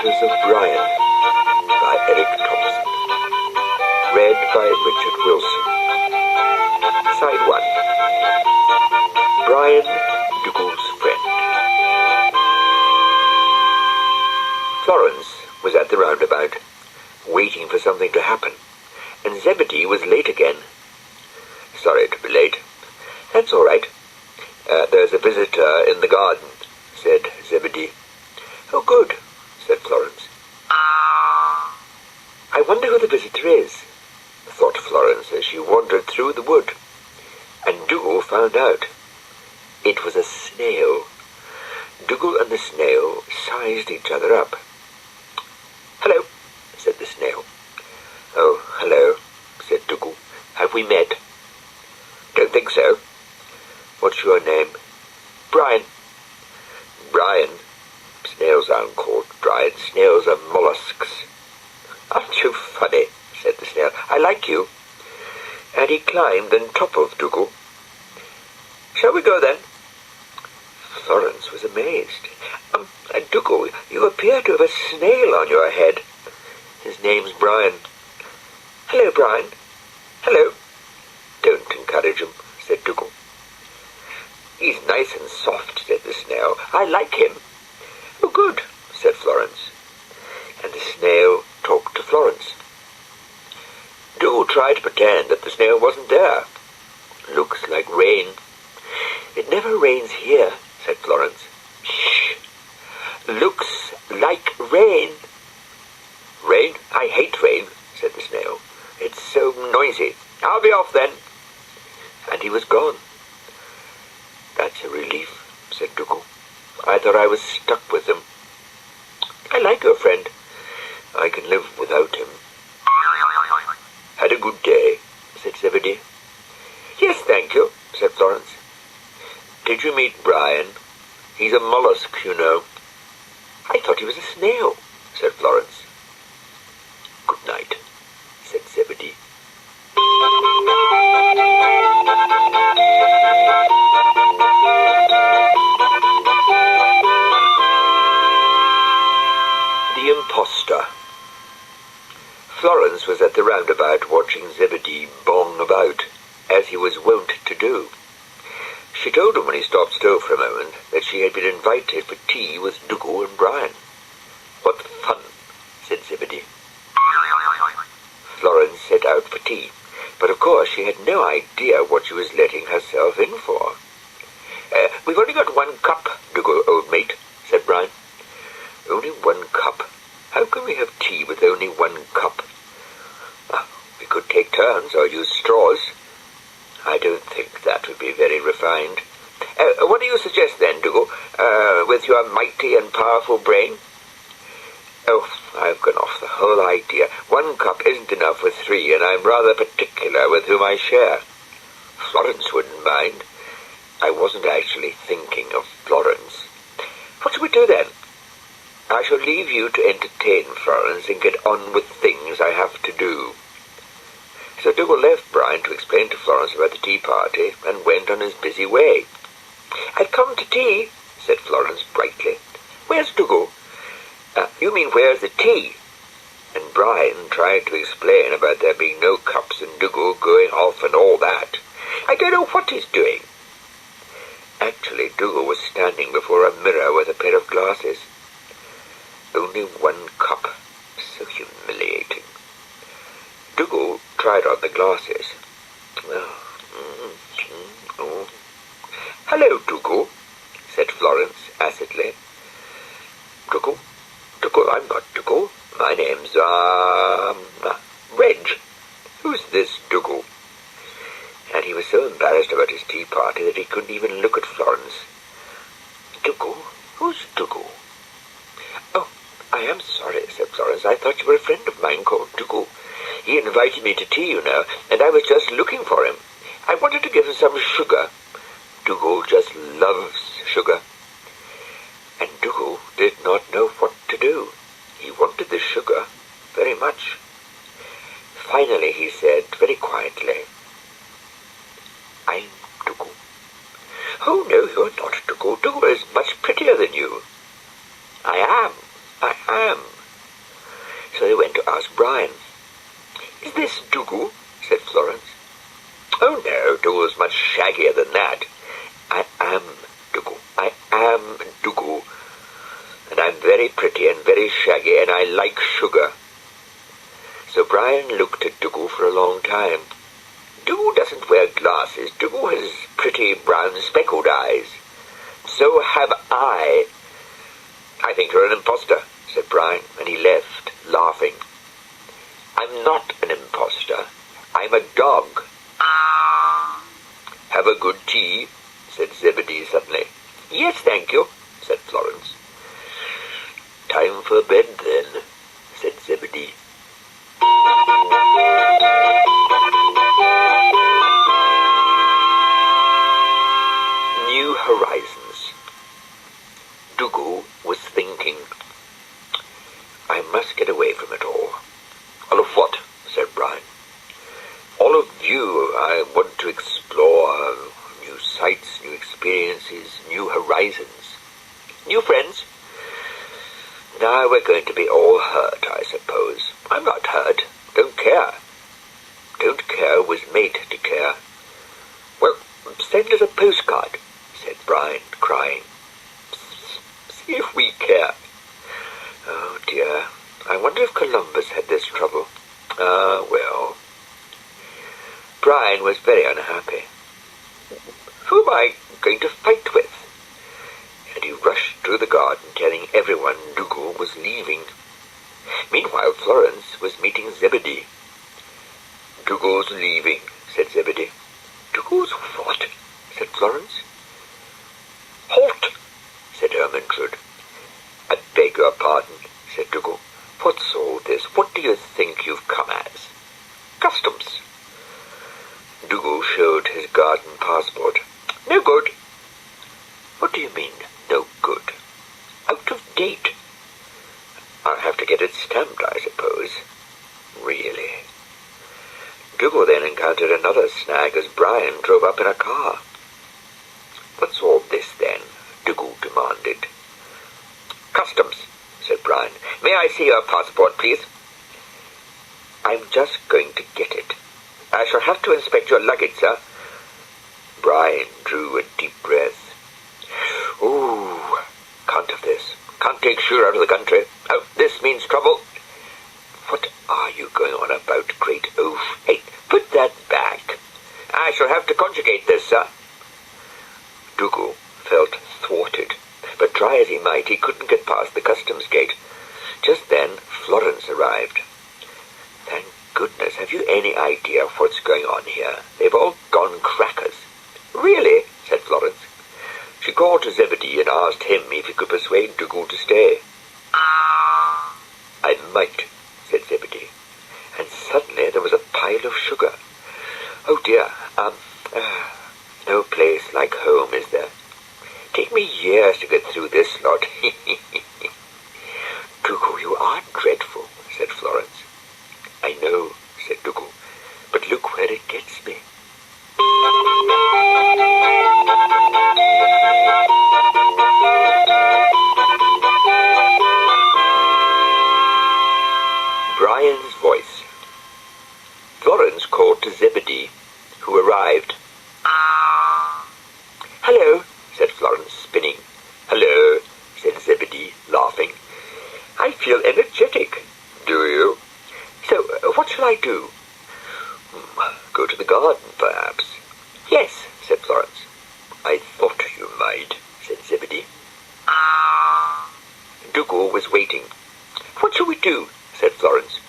Adventures of Brian by Eric Thompson. Read by Richard Wilson. Side 1. Brian, Dougal's friend. Florence was at the roundabout, waiting for something to happen, and Zebedee was late again. "Sorry to be late." "That's all right. There's a visitor in the garden," said Zebedee. "Oh, good," said Florence. "I wonder who the visitor is," thought Florence as she wandered through the wood. And Dougal found out. It was a snail. Dougal and the snail sized each other up. "Hello," said the snail. "Oh, hello," said Dougal. "Have we met?" "Don't think so." "What's your name?" "Brian." "Brian? Snails aren't called Brian. Snails are mollusks." "Aren't you funny?" said the snail. "I like you." And he climbed on top of Dougal. "Shall we go then?" Florence was amazed. "Dougal, you appear to have a snail on your head." "His name's Brian." "Hello, Brian." "Hello." "Don't encourage him," said Dougal. "He's nice and soft," said the snail. "I like him." "Oh, good," said Florence. And the snail talked to Florence. Dougal tried to pretend that the snail wasn't there. "Looks like rain." "It never rains here," said Florence. "Shh! Looks like rain." "Rain? I hate rain," said the snail. "It's so noisy. I'll be off then." And he was gone. "That's a relief," said Dougal. "I thought I was stuck with him. I like your friend. I can live without him." "Had a good day," said Zebedee. "Yes, thank you," said Florence. "Did you meet Brian? He's a mollusk, you know." "I thought he was a snail," said Florence. "Good night," said Zebedee. The Imposter. Florence was at the roundabout watching Zebedee bong about, as he was wont to do. She told him when he stopped still for a moment that she had been invited for tea with Dougal and Brian. "What fun," said Zebedee. Florence set out for tea, but of course she had no idea what she was letting herself in for. "We've only got 1 cup, Dougal, old mate," said Brian. "Only 1 cup? How can we have tea with only 1 cup?" "We could take turns or use straws." "I don't think that would be very refined." What do you suggest then, Dougal, with your mighty and powerful brain?" "Oh, I've gone off the whole idea. 1 cup isn't enough for 3, and I'm rather particular with whom I share." "Florence wouldn't mind." "I wasn't actually thinking of Florence." "What shall we do then?" "I shall leave you to entertain Florence and get on with things I have to do." So Dougal left Brian to explain to Florence about the tea party and went on his busy way. "I've come to tea," said Florence brightly. "Where's Dougal?" "You mean where's the tea?" And Brian tried to explain about there being no cups and Dougal going off and all that. "I don't know what he's doing." Actually, Dougal was standing before a mirror with a pair of glasses. Only 1 cup. So humiliating. Dougal tried on the glasses. Oh. "Hello, Dougal," said Florence acidly. "Dougal? Dougal, I'm not Dougal. My name's, Reg. Who's this Dougal?" And he was so embarrassed about his tea party that he couldn't even look at Florence. "Dougal? Who's Dougal?" "Oh, I am sorry," said Florence. "I thought you were a friend of mine called Dougal. He invited me to tea, you know, and I was just looking for him. I wanted to give him some sugar. Dougal just loves sugar." And Dougal did not know what to do. He wanted the sugar very much. Finally he said very quietly, "I'm Dougal." "Oh, no, you're not Dougal. Dougal is much prettier than you." I am, am Dougal, and I'm very pretty and very shaggy, and I like sugar." So Brian looked at Dougal for a long time. Dougal doesn't wear glasses. Dougal has pretty brown speckled eyes. "So have I." "I think you're an imposter," said Brian, and he left, laughing. "I'm not an imposter. I'm a dog." "Have a good tea," said Zebedee suddenly. "Yes, thank you," said Florence. "Time for bed, then," said Zebedee. New Horizons. Dougal was thinking, "I must get away from it all." "All of what?" said Brian. "All of you. I want to explore new sights, new experiences, new horizons, new friends. Now we're going to be all hurt, I suppose. I'm not hurt. Don't care. Don't care was made to care." "Well, send us a postcard," said Brian, crying. "See if we care." Oh dear, I wonder if Columbus had this trouble. Well. Brian was very unhappy. Who am I going to fight with? And he rushed through the garden, telling everyone Dougal was leaving. Meanwhile, Florence was meeting Zebedee. "Dougal's leaving," said Zebedee. "Dougal's what?" said Florence. "Halt!" said Ermentrude. "I beg your pardon," said Dougal. "What's all this? What do you think you've come as?" "Customs." Dougal showed his garden passport. "No good." "What do you mean, no good?" "Out of date." "I'll have to get it stamped, I suppose." "Really?" Dougal then encountered another snag as Brian drove up in a car. "What's all this, then?" Dougal demanded. "Customs," said Brian. "May I see your passport, please?" "I'm just going to get it." "I shall have to inspect your luggage, sir." Brian drew a deep breath. "Ooh, can't have this. Can't take sure out of the country. Oh, this means trouble." "What are you going on about, great oaf? Hey, put that back." "I shall have to conjugate this, sir." Dougal felt thwarted, but try as he might, he couldn't get past the customs gate. Just then, Florence arrived. "Thank goodness, have you any idea what's going on here? They've all gone crackers." "Really?" said Florence. She called to Zebedee and asked him if he could persuade Dougal to stay. "I might," said Zebedee, and suddenly there was a pile of sugar. "Oh dear, no place like home, is there? Take me years to get through this lot." "Dougal, you are dreadful," said Florence. "I know," said Dougal, "but look where it gets me." Brian's voice. Florence called to Zebedee, who arrived. "Hello," said Florence, spinning. "Hello," said Zebedee, laughing. "I feel energetic." "Do you? So, what shall I do?" "Go to the garden, perhaps." "Yes," said Florence. "I thought you might," said Zebedee. Dougal was waiting. "What shall we do?" said Florence.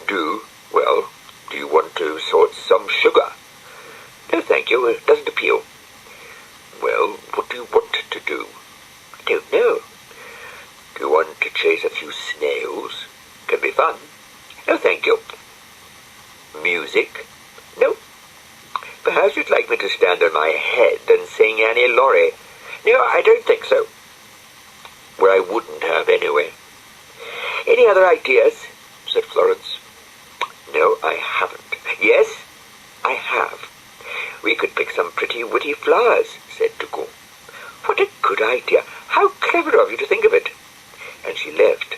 "Do? Well, do you want to sort some sugar?" "No, thank you. It doesn't appeal." "Well, what do you want to do?" "I don't know." "Do you want to chase a few snails? Can be fun." "No, thank you." "Music?" "No." "Perhaps you'd like me to stand on my head and sing Annie Laurie?" "No, I don't think so." "Well, I wouldn't have anyway." "Any other ideas?" said Florence. "No, I haven't." "Yes, I have. We could pick some pretty witty flowers," said Dougal. "What a good idea! How clever of you to think of it." And she left,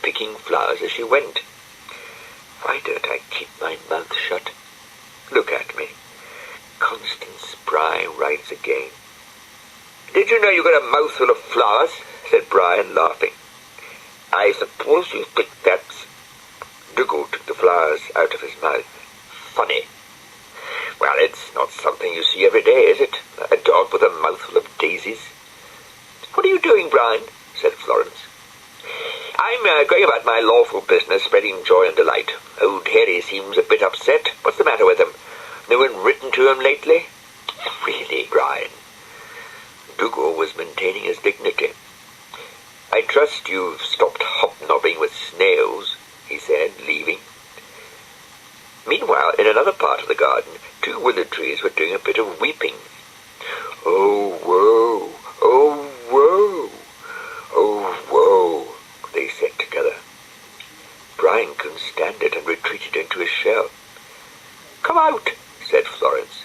picking flowers as she went. Why don't I keep my mouth shut? Look at me. Constance Spry rides again. Did you know you got a mouthful of flowers? Said Brian, laughing. I suppose you think that's... Dougal took the flowers out of his mouth. Funny. Well, it's not something you see every day, is it? A dog with a mouthful of daisies. What are you doing, Brian? Said Florence. I'm going about my lawful business, spreading joy and delight. Old Harry seems a bit upset. What's the matter with him? No one written to him lately? Really, Brian? Dougal was maintaining his dignity. I trust you've stopped hobnobbing with snails, he said, leaving. Meanwhile, in another part of the garden, 2 willow trees were doing a bit of weeping. Oh, woe! Oh, woe! Oh, woe! They said together. Brian couldn't stand it and retreated into his shell. Come out, said Florence.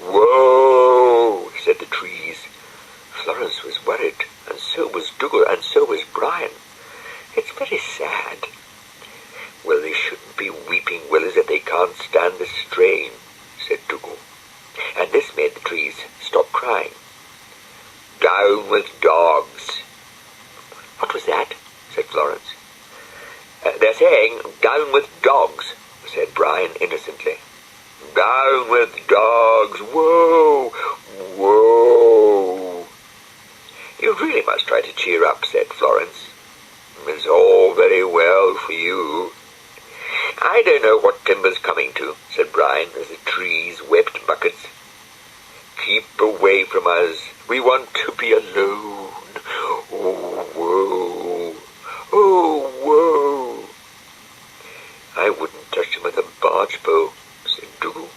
Whoa, said the trees. Florence was worried, and so was Dougal, and so was Brian. It's very sad. Well, they shouldn't be weeping willows if they can't stand the strain, said Dougal. And this made the trees stop crying. Down with dogs. What was that? Said Florence. They're saying, down with dogs, said Brian innocently. Down with dogs. Whoa! Whoa! You really must try to cheer up, said Florence. It's all very well for you. I don't know what timber's coming to, said Brian, as the trees wept buckets. Keep away from us. We want to be alone. Oh, whoa. Oh, whoa. I wouldn't touch them with a barge pole, said Dougal.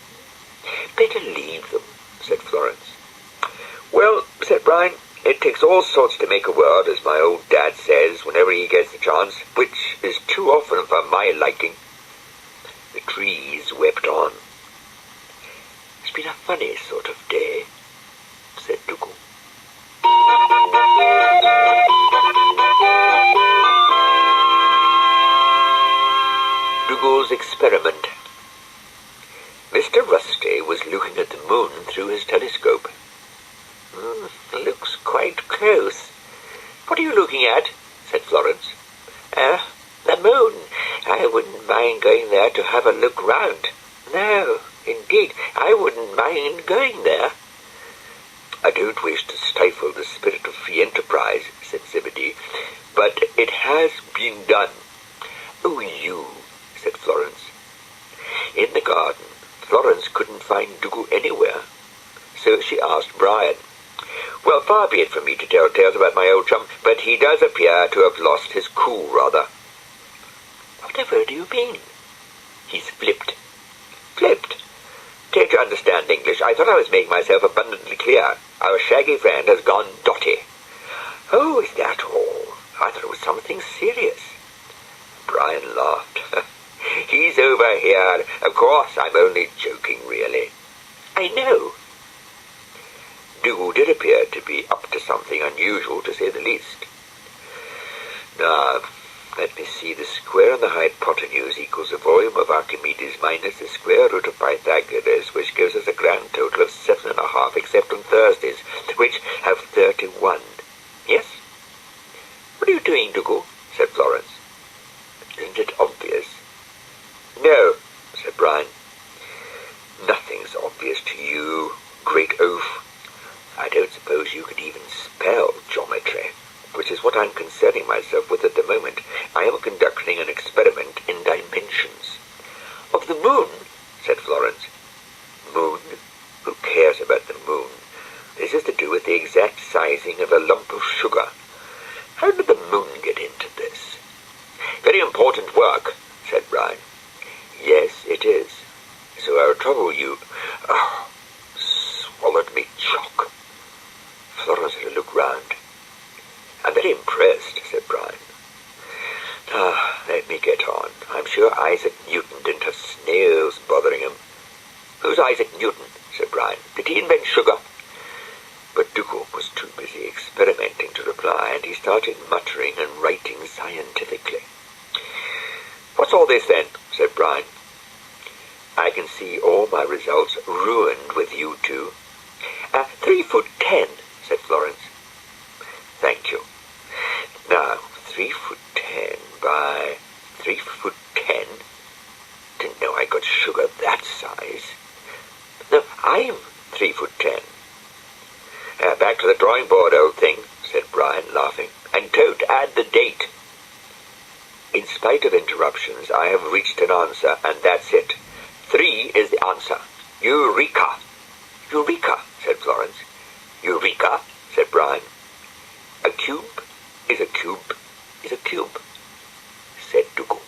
Better leave them, said Florence. Well, said Brian, it takes all sorts to make a world, as my old dad says whenever he gets the chance, which is too often for my liking. The trees wept on. It's been a funny sort of day, said Dougal. Dougal's experiment. Mr. Rusty was looking at the moon through his telescope. Looks quite close. What are you looking at? Said Florence. The moon. I wouldn't mind going there to have a look round. No, indeed, I wouldn't mind going there. I don't wish to stifle the spirit of free enterprise, said Zebedee, but it has been done. Oh, you, said Florence. In the garden, Florence couldn't find Dougal anywhere, so she asked Brian. Well, far be it from me to tell tales about my old chum, but he does appear to have lost his cool, rather. Whatever do you mean? He's flipped. Flipped? Take to understand English. I thought I was making myself abundantly clear. Our shaggy friend has gone dotty. Oh, is that all? I thought it was something serious. Brian laughed. He's over here. Of course, I'm only joking, really. I know. Dougal did appear to be up to something unusual, to say the least. Now, let me see. The square on the hypotenuse equals the volume of Archimedes minus the square root of Pythagoras, which gives us a grand total of 7.5, except on Thursdays, which have 31. Yes? What are you doing, Dougal? Said Florence. Isn't it obvious? No, said Brian. Nothing's obvious to you, great oaf. I don't suppose you could even spell geometry, which is what I'm concerning myself with at the moment. I am conducting an experiment in dimensions. Of the moon, said Florence. Moon? Who cares about the moon? This is to do with the exact sizing of a lump of sugar. How did the moon get into this? Very important work, said Brian. Yes, it is. So I'll trouble you. Oh, swallowed me chalk. Florence had a look round. I'm very impressed, said Brian. Let me get on. I'm sure Isaac Newton didn't have snails bothering him. Who's Isaac Newton? Said Brian. Did he invent sugar? But Dougal was too busy experimenting to reply, and he started muttering and writing scientifically. What's all this, then? Said Brian. I can see all my results ruined with you two. 3'10", said Florence. Thank you. Now, 3'10" by 3'10". Didn't know I got sugar that size. No, I'm 3'10". Back to the drawing board, old thing, said Brian, laughing. And don't add the date. In spite of interruptions, I have reached an answer, and that's it. 3 is the answer. Eureka! Eureka, said Florence. Eureka, said Brian. A cube is a cube is a cube, said Dougal.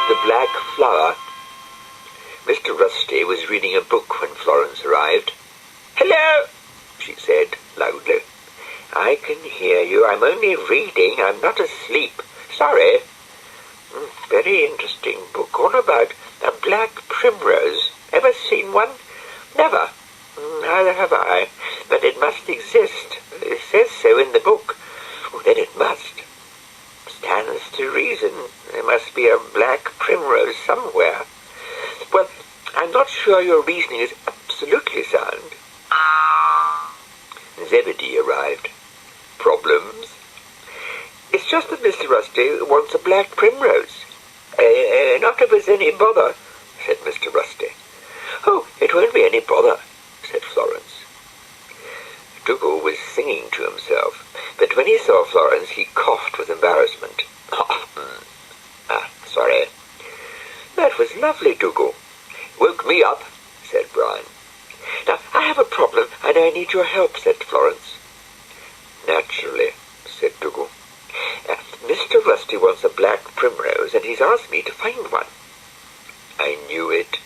The Black Flower. Mr. Rusty was reading a book when Florence arrived. "Hello," she said loudly. "I can hear you. I'm only reading. I'm not asleep. Sorry. Very interesting book, all about a black primrose. Ever seen one? Never. Neither have I. But it must exist. It says so in the book. Then it must. Stands to reason. There must be a black primrose somewhere. Well, I'm not sure your reasoning is absolutely sound." Zebedee arrived. "Problems?" "It's just that Mr. Rusty wants a black primrose." Not if it's any bother," said Mr. Rusty. "Oh, it won't be any bother," said Florence. Dougal was singing to himself, but when he saw Florence, he coughed with embarrassment. Sorry. "That was lovely, Dougal." "Woke me up," said Brian. "Now, I have a problem, and I need your help," said Florence. "Naturally," said Dougal. "Mr. Rusty wants a black primrose, and he's asked me to find one." I knew it.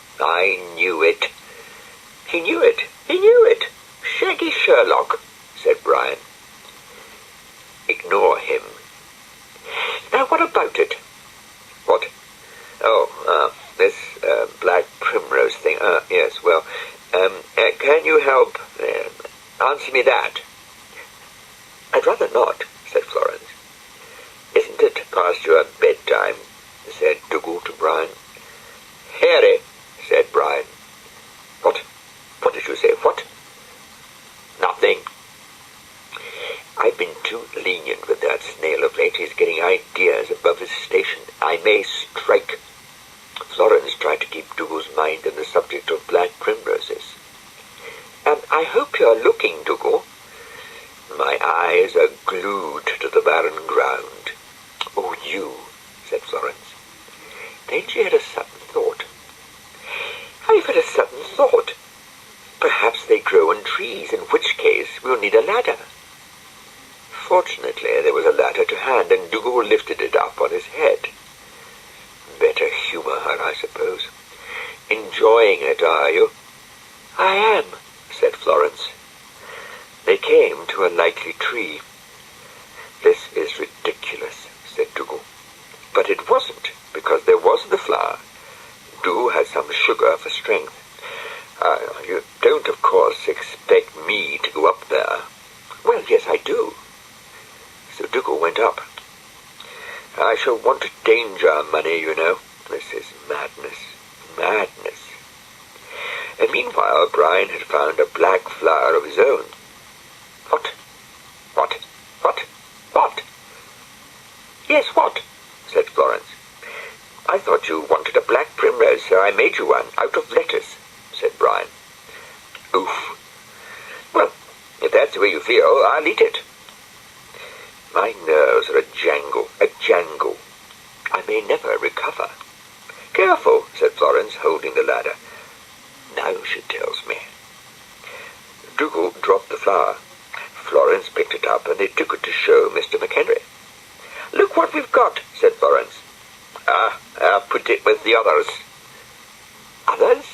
"He knew it. Shaggy Sherlock," said Brian. "Ignore him." "Now, what about it?" "What? Oh, this black primrose thing. Yes, well, can you help? Answer me that." "I'd rather not," said Florence. "Isn't it past your bedtime?" said Dougal to Brian. "Harry," said Brian. What? What did you say? What?" "Nothing." "I've been too lenient with that snail of late. He's getting ideas above his station. I may strike." Florence tried to keep Dougal's mind on the subject of black primroses. "I hope you're looking, Dougal." "My eyes are glued to the barren ground." "Oh, you," said Florence. Then she had a sudden thought. "I've had a sudden thought. Perhaps they grow on trees, in which case we'll need a ladder." Fortunately, there was a ladder to hand, and Dougal lifted it up on his head. "Better humor her, I suppose. Enjoying it, are you?" "I am," said Florence. They came to a likely tree. "This is ridiculous," said Dougal. But it wasn't, because there was the flower. Dougal had some sugar for strength. You don't, of course, expect me to go up there." "Well, yes, I do." So Dougal went up. "I shall want danger money, you know. This is madness. Madness." And meanwhile, Brian had found a black flower of his own. What? "Yes, what?" said Florence. "I thought you wanted a black primrose, so I made you one, out of lettuce," said Brian. "Oof. Well, if that's the way you feel, I'll eat it." "My nerves are a jangle. I may never recover." "Careful," said Florence, holding the ladder. "Now she tells me." Dougal dropped the flower. Florence picked it up, and they took it to show Mr. McHenry. "Look what we've got," said Florence. I'll put it with the others." "Others?"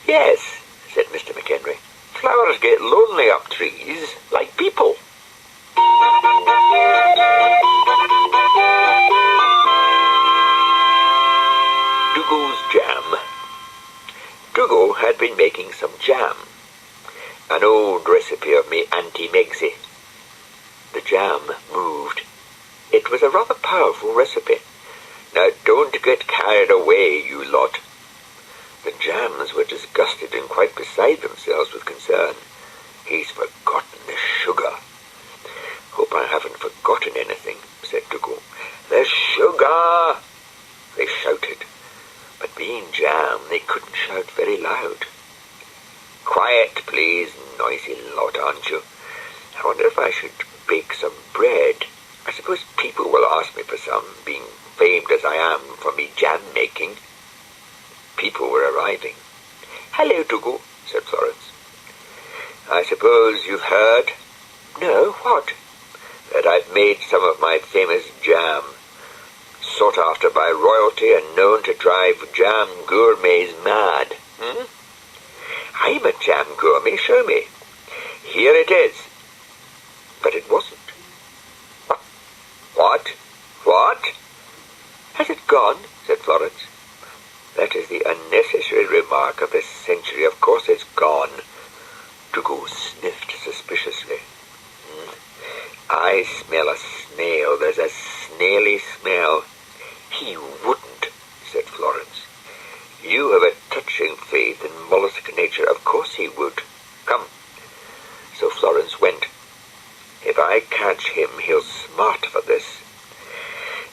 "Yes," said Mr. McHenry. "Flowers get lonely up trees, like people." Dougal's jam. Dougal had been making some jam, an old recipe of me Auntie Meggsy. The jam moved. It was a rather powerful recipe. Now don't get carried away, you lot." The Jams were disgusted and quite beside themselves with concern. "He's forgotten the sugar." "Hope I haven't forgotten anything," said Dougal. "The sugar!" they shouted, but being Jam, they couldn't shout very loud. "Quiet, please, noisy lot, aren't you? I wonder if I should bake some bread. I suppose people will ask me for some, being famed as I am for me jam-making." People were arriving. "Hello, Dougal," said Florence. "I suppose you've heard?" "No, what?" "That I've made some of my famous jam, sought after by royalty and known to drive jam gourmets mad." "I'm a jam gourmet, show me." "Here it is." But it wasn't. What? "Has it gone?" said Florence. "That is the unnecessary remark of this century. Of course it's gone." Dougal sniffed suspiciously. "I smell a snail. There's a snaily smell." "He wouldn't," said Florence. "You have a touching faith in mollusk nature. Of course he would. Come." So Florence went. "If I catch him, he'll smart for this."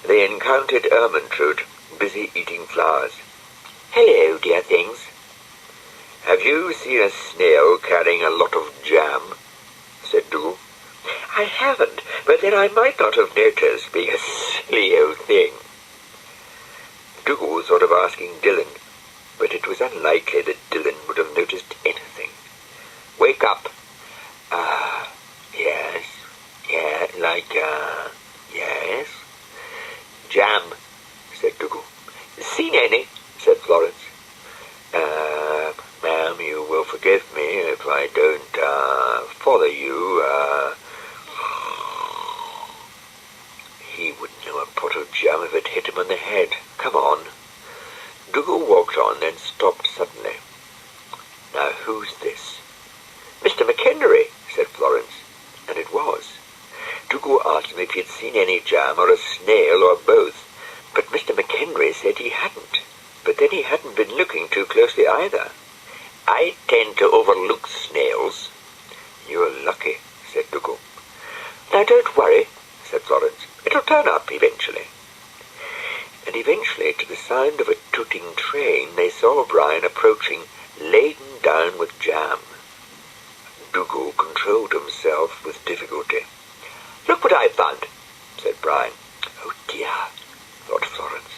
They encountered Ermintrude, busy eating flowers. "Hello, dear things." "Have you seen a snail carrying a lot of jam?" said Dougal. "I haven't, but then I might not have noticed, being a silly old thing." Dougal thought of asking Dylan, but it was unlikely that Dylan would have noticed anything. "Wake up." Yes. Yes." "Jam," said Dougal. "Seen any?" said Florence. Ma'am, you will forgive me if I don't, follow you, He wouldn't know a pot of jam if it hit him on the head. Come on." Dougal walked on, then stopped suddenly. "Now who's this?" "Mr. McHenry," said Florence, and it was. Dougal asked him if he had seen any jam or a snail or both, but Mr. McHenry said he hadn't. But then he hadn't been looking too closely either. "I tend to overlook snails." "You're lucky," said Dougal. "Now don't worry," said Florence. "It'll turn up eventually." And eventually, to the sound of a tooting train, they saw Brian approaching, laden down with jam. Dougal controlled himself with difficulty. "Look what I've found," said Brian. "Oh dear," thought Florence.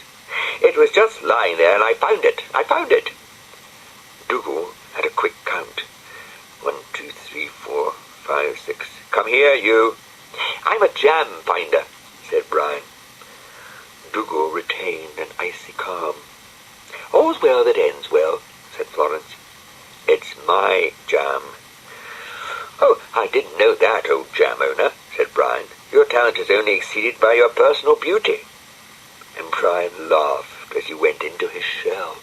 "It was just lying there, and I found it. Dougal had a quick count. 1, 2, 3, 4, 5, 6. "Come here, you." "I'm a jam finder," said Brian. Dougal retained an icy calm. "All's well that ends well," said Florence. "It's my jam." "Oh, I didn't know that, old jam owner," said Brian. "Your talent is only exceeded by your personal beauty." And Brian laughed as he went into his shell.